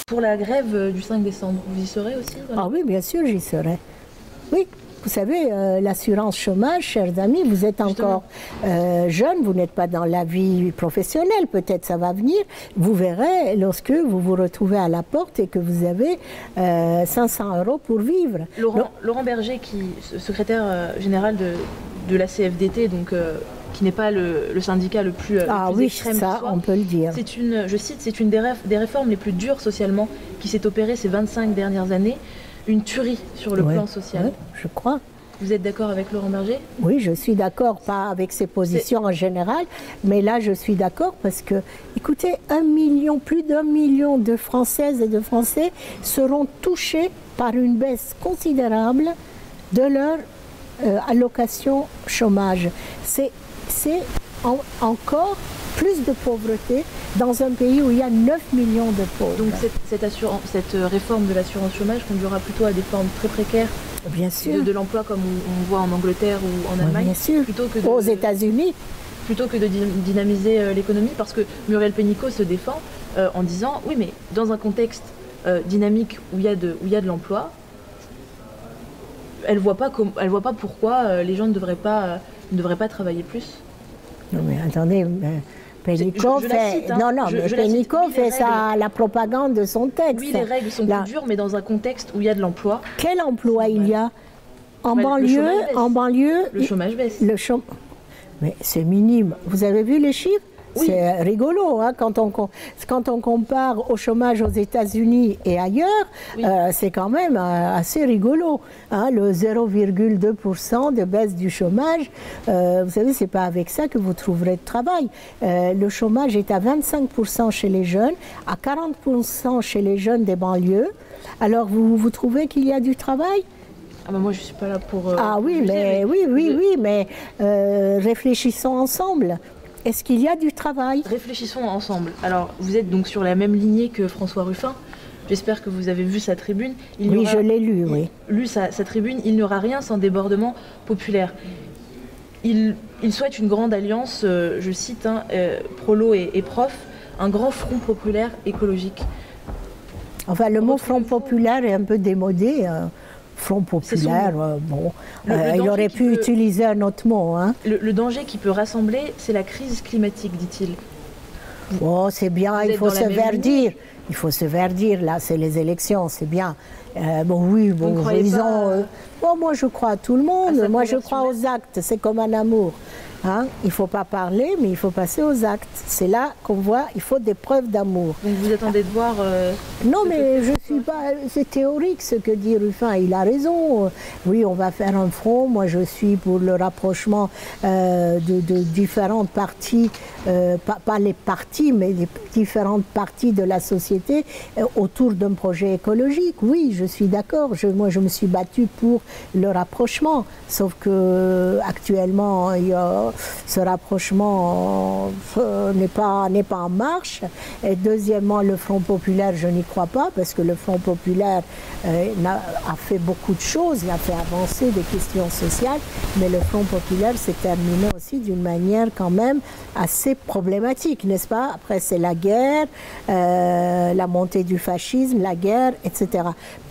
Pour la grève du 5 décembre, vous y serez aussi? Ah oui, bien sûr, j'y serai. Oui. Vous savez, l'assurance chômage, chers amis, vous êtes encore jeune, vous n'êtes pas dans la vie professionnelle, peut-être ça va venir. Vous verrez lorsque vous vous retrouvez à la porte et que vous avez 500 € pour vivre. Laurent Berger, secrétaire général de la CFDT, donc qui n'est pas le syndicat le plus extrême ça, qui soit, on peut le dire. Je cite, c'est une des réformes les plus dures socialement qui s'est opérée ces 25 dernières années. Une tuerie sur le plan social. Oui, je crois. Vous êtes d'accord avec Laurent Berger? Oui, je suis d'accord, pas avec ses positions en général, mais là je suis d'accord parce que, écoutez, plus d'1 million de Françaises et de Français seront touchés par une baisse considérable de leur allocation chômage. C'est encore plus de pauvreté dans un pays où il y a 9 millions de pauvres. Donc cette réforme de l'assurance chômage conduira plutôt à des formes très précaires bien sûr. De l'emploi comme on voit en Angleterre ou en Allemagne, bien sûr. Aux États-Unis. Plutôt que de dynamiser l'économie, parce que Muriel Pénicaud se défend en disant oui, mais dans un contexte dynamique où il y a de l'emploi, elle voit pas pourquoi les gens ne devraient pas travailler plus. Non mais attendez, Pénicaud fait, Pénicaud fait la propagande de son texte. Oui, les règles sont plus dures, mais dans un contexte où il y a de l'emploi. Quel emploi il y a en banlieue, le chômage baisse. Mais c'est minime. Vous avez vu les chiffres? Oui. C'est rigolo, hein, quand on compare au chômage aux États-Unis et ailleurs, oui. C'est quand même assez rigolo. Hein, le 0,2% de baisse du chômage, vous savez, c'est pas avec ça que vous trouverez de travail. Le chômage est à 25% chez les jeunes, à 40% chez les jeunes des banlieues. Alors, vous trouvez qu'il y a du travail? Ah ben moi, je suis pas là pour... oui, mais réfléchissons ensemble. Est-ce qu'il y a du travail? Réfléchissons ensemble. Alors, vous êtes donc sur la même lignée que François Ruffin. J'espère que vous avez vu sa tribune. Je l'ai lu, oui. Lu sa tribune. Il n'y aura rien sans débordement populaire. Il souhaite une grande alliance, je cite, Prolo et Prof, un grand front populaire écologique. Enfin, le mot front populaire est un peu démodé. Front populaire, il aurait pu utiliser un autre mot. Hein. Le danger qui peut rassembler, c'est la crise climatique, dit-il. Oh, c'est bien, il faut se verdir. Il faut se verdir, là, c'est les élections, c'est bien. Moi, je crois à tout le monde. Moi, je crois aux actes. C'est comme un amour. Hein? Il ne faut pas parler, mais il faut passer aux actes. C'est là qu'on voit, il faut des preuves d'amour. Donc vous attendez de voir... non, mais je suis pas... C'est théorique ce que dit Ruffin, il a raison. Oui, on va faire un front. Moi, je suis pour le rapprochement de différentes parties, pas les partis, mais les différentes parties de la société autour d'un projet écologique. Oui, je suis d'accord. Moi, je me suis battue pour le rapprochement. Sauf que actuellement, ce rapprochement n'est pas en marche. Et deuxièmement, le Front populaire, je n'y crois pas, parce que le Front populaire a fait beaucoup de choses, il a fait avancer des questions sociales, mais le Front populaire s'est terminé aussi d'une manière quand même assez problématique, n'est-ce pas? Après, c'est la guerre, la montée du fascisme, la guerre, etc.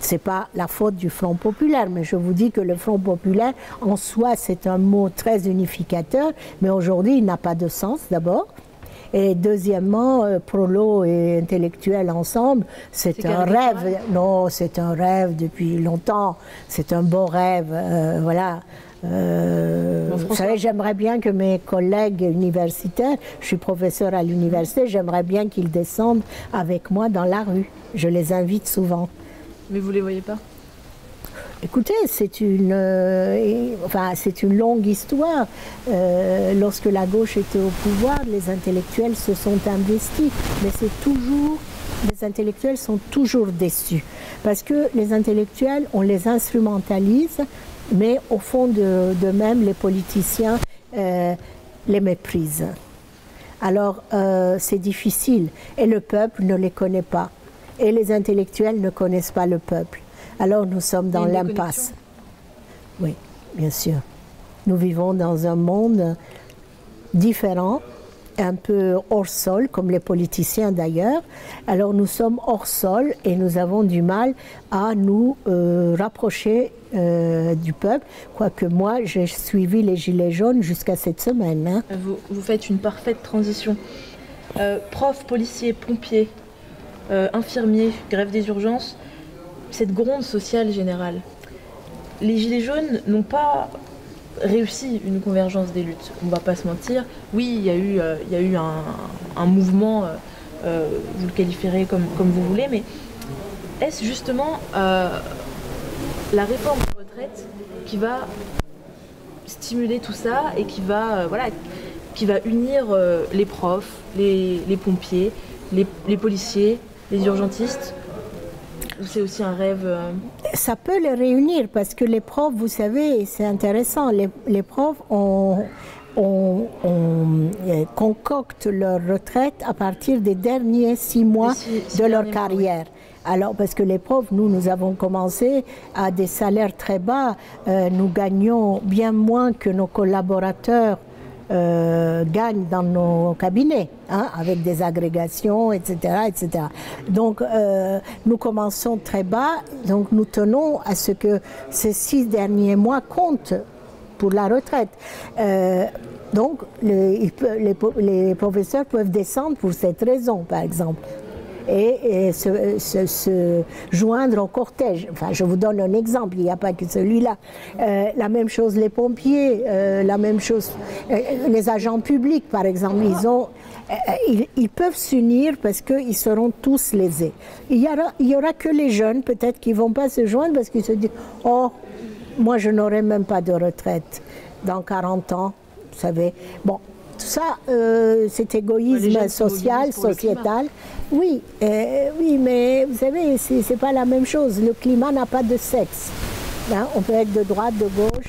C'est pas la faute du Front populaire, mais je vous dis que le Front populaire, en soi, c'est un mot très unificateur, mais aujourd'hui, il n'a pas de sens, d'abord. Et deuxièmement, Prolo et intellectuels ensemble, c'est un rêve. Non, c'est un rêve depuis longtemps. C'est un beau rêve, voilà. Vous savez, j'aimerais bien que mes collègues universitaires, je suis professeur à l'université, j'aimerais bien qu'ils descendent avec moi dans la rue. Je les invite souvent. Mais vous ne les voyez pas? Écoutez, c'est une longue histoire. Lorsque la gauche était au pouvoir, les intellectuels se sont investis, mais les intellectuels sont toujours déçus. Parce que les intellectuels, on les instrumentalise, mais au fond d'eux-mêmes, les politiciens les méprisent. Alors, c'est difficile. Et le peuple ne les connaît pas. Et les intellectuels ne connaissent pas le peuple. Alors nous sommes dans l'impasse. Oui, bien sûr. Nous vivons dans un monde différent un peu hors sol, comme les politiciens d'ailleurs. Alors nous sommes hors sol et nous avons du mal à nous rapprocher du peuple, quoique moi j'ai suivi les Gilets jaunes jusqu'à cette semaine. Hein. Vous faites une parfaite transition. Profs, policiers, pompiers, infirmiers, grève des urgences, cette gronde sociale générale. Les Gilets jaunes n'ont pas réussi une convergence des luttes, on ne va pas se mentir. Oui, il y a eu un mouvement, vous le qualifierez comme vous voulez, mais est-ce justement la réforme des retraites qui va stimuler tout ça et qui va unir les profs, les pompiers, les policiers, les urgentistes? C'est aussi un rêve. Ça peut les réunir parce que les profs, vous savez, c'est intéressant, les profs concoctent leur retraite à partir des derniers 6 mois de leur carrière. Alors, parce que les profs, nous avons commencé à des salaires très bas. Nous gagnons bien moins que nos collaborateurs gagnent dans nos cabinets, hein, avec des agrégations, etc., etc. Donc, nous commençons très bas. Donc, nous tenons à ce que ces 6 derniers mois comptent pour la retraite. Donc, les professeurs peuvent descendre pour cette raison, par exemple. Et se joindre au cortège. Enfin, je vous donne un exemple, il n'y a pas que celui-là. La même chose les pompiers, la même chose les agents publics, par exemple. Ils peuvent s'unir parce qu'ils seront tous lésés. Il y aura que les jeunes, peut-être, qui ne vont pas se joindre parce qu'ils se disent « Oh, moi, je n'aurai même pas de retraite dans 40 ans. » Vous savez. Bon, tout ça, cet égoïsme social, sociétal. Oui, oui, mais vous savez, c'est pas la même chose. Le climat n'a pas de sexe. Hein, on peut être de droite, de gauche,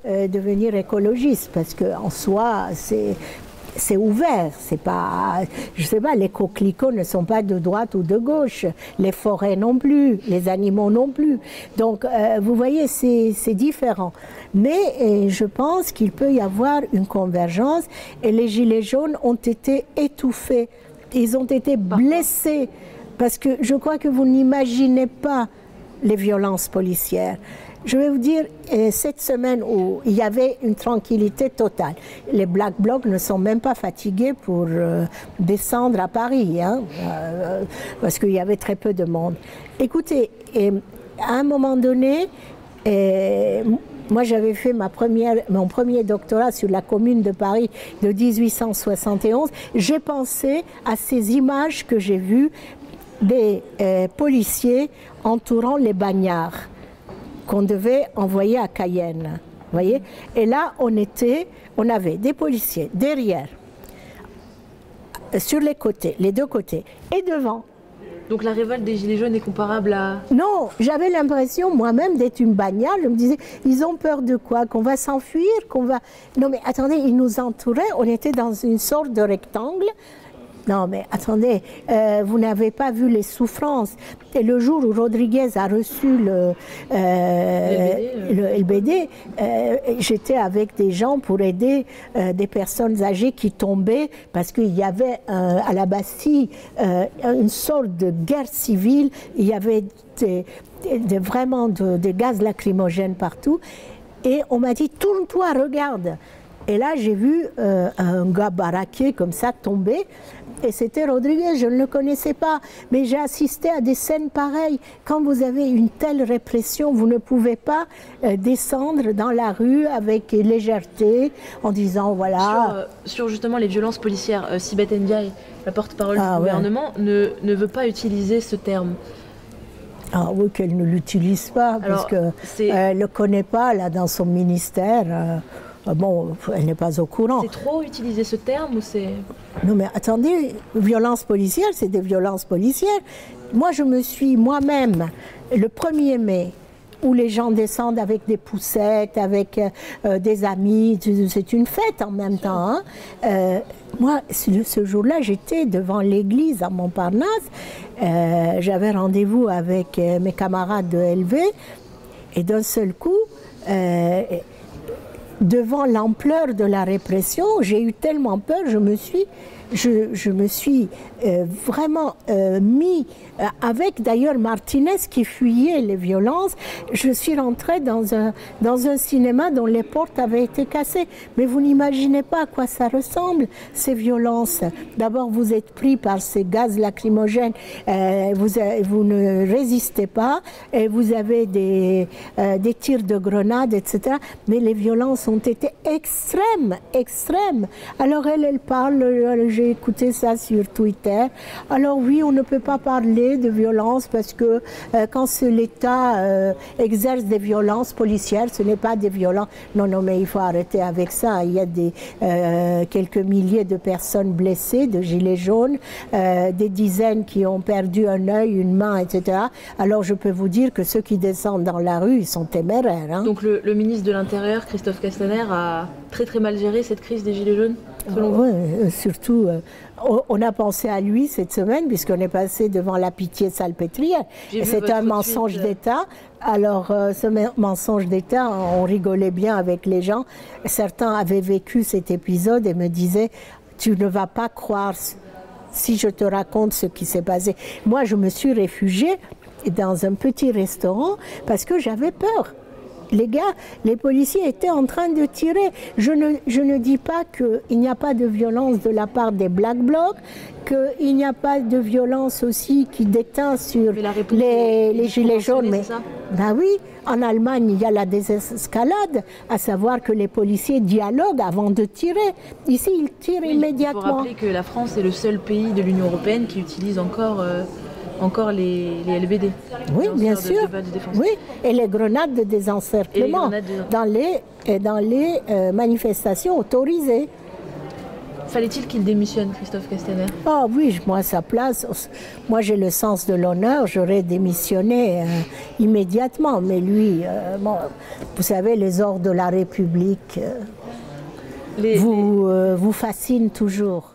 devenir écologiste, parce qu'en soi, c'est ouvert. C'est pas, je sais pas, les coquelicots ne sont pas de droite ou de gauche, les forêts non plus, les animaux non plus. Donc, vous voyez, c'est différent. Mais je pense qu'il peut y avoir une convergence et les Gilets jaunes ont été étouffés. Ils ont été blessés parce que je crois que vous n'imaginez pas les violences policières. Je vais vous dire, cette semaine où il y avait une tranquillité totale, les Black Blocs ne sont même pas fatigués pour descendre à Paris, hein, parce qu'il y avait très peu de monde. Écoutez, à un moment donné, moi j'avais fait mon premier doctorat sur la Commune de Paris de 1871. J'ai pensé à ces images que j'ai vues des policiers entourant les bagnards qu'on devait envoyer à Cayenne. Voyez? Et là, on avait des policiers derrière, sur les côtés, les deux côtés, et devant. Donc la révolte des Gilets jaunes est comparable à... Non, j'avais l'impression moi-même d'être une bagnole. Je me disais, ils ont peur de quoi? Qu'on va s'enfuir? Non mais attendez, ils nous entouraient, on était dans une sorte de rectangle. Non mais attendez, vous n'avez pas vu les souffrances. Et le jour où Rodriguez a reçu le LBD, j'étais avec des gens pour aider des personnes âgées qui tombaient parce qu'il y avait à la Bastille une sorte de guerre civile. Il y avait vraiment des gaz lacrymogènes partout. Et on m'a dit, tourne-toi, regarde. Et là, j'ai vu un gars baraqué comme ça tomber. Et c'était Rodriguez, je ne le connaissais pas. Mais j'ai assisté à des scènes pareilles. Quand vous avez une telle répression, vous ne pouvez pas descendre dans la rue avec légèreté en disant voilà... Sur justement les violences policières, Sibeth Ndiaye, la porte-parole du gouvernement, ne veut pas utiliser ce terme. Ah oui, qu'elle ne l'utilise pas, parce qu'elle ne le connaît pas là, dans son ministère. Bon, elle n'est pas au courant. C'est trop utiliser ce terme ou c'est... Non mais attendez, violence policière, c'est des violences policières. Moi, je me suis moi-même, le 1er mai, où les gens descendent avec des poussettes, avec des amis, c'est une fête en même temps. Hein. Moi, ce jour-là, j'étais devant l'église à Montparnasse. J'avais rendez-vous avec mes camarades de LV. Et d'un seul coup... devant l'ampleur de la répression, j'ai eu tellement peur, je me suis vraiment mis, avec d'ailleurs Martinez qui fuyait les violences, je suis rentrée dans un cinéma dont les portes avaient été cassées. Mais vous n'imaginez pas à quoi ça ressemble, ces violences. D'abord, vous êtes pris par ces gaz lacrymogènes, vous ne résistez pas, et vous avez des tirs de grenades, etc. Mais les violences ont été extrêmes, extrêmes. Alors elle parle, j'ai écouté ça sur Twitter. Alors oui, on ne peut pas parler de violence parce que quand l'État exerce des violences policières, ce n'est pas des violences. Non, non, mais il faut arrêter avec ça. Il y a quelques milliers de personnes blessées, de gilets jaunes, des dizaines qui ont perdu un œil, une main, etc. Alors je peux vous dire que ceux qui descendent dans la rue, ils sont téméraires. Hein. Donc le ministre de l'Intérieur, Christophe Castaner, a très très mal géré cette crise des gilets jaunes, selon vous ? Oui, surtout, on a pensé à lui cette semaine, puisqu'on est passé devant la Pitié-Salpêtrière. C'est un mensonge d'État. Alors, ce mensonge d'État, on rigolait bien avec les gens. Certains avaient vécu cet épisode et me disaient « Tu ne vas pas croire si je te raconte ce qui s'est passé. » Moi, je me suis réfugiée dans un petit restaurant parce que j'avais peur. Les gars, les policiers étaient en train de tirer. Je ne dis pas qu'il n'y a pas de violence de la part des Black Blocs, qu'il n'y a pas de violence aussi qui déteint sur les gilets jaunes. Mais ben oui, en Allemagne, il y a la désescalade, à savoir que les policiers dialoguent avant de tirer. Ici, ils tirent immédiatement. Il faut rappeler que la France est le seul pays de l'Union européenne qui utilise encore les LBD. Oui, bien sûr. Oui, et les grenades de désencerclement dans les manifestations autorisées. Fallait-il qu'il démissionne, Christophe Castaner ? Ah oui, moi à sa place, moi j'ai le sens de l'honneur, j'aurais démissionné immédiatement. Mais lui, bon, vous savez, les ordres de la République vous fascinent toujours.